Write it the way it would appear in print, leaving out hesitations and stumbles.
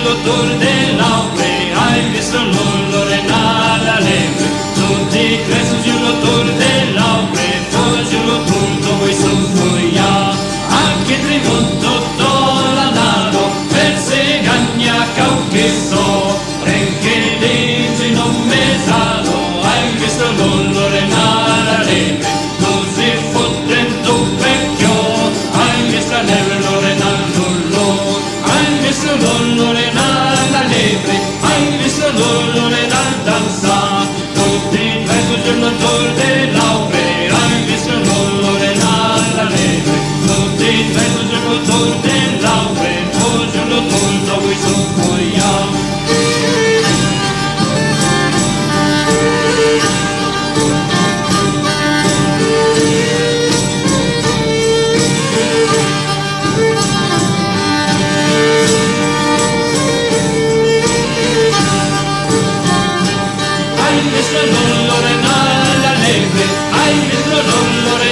l'odore dell'aure, hai visto l'olore lepre, tutti preso giù l'odore dell'aure, poi giù l'odore vuoi soffoia, anche tributo la nano, per se gagna che so, perché leggi non mesano, hai visto l'olore lepre, così fottendo vecchio, hai visto l'olore nell'olore, hai visto l'olore nella lepre, hai visto l'olore nella danza, tutti preso giorno d'or dell'aure, hai visto l'olore nella lepre, tutti preso giorno d'or dell'aure, poi giorno d'or dove soffoia. Hai visto l'olore nella lepre, hai visto l'olore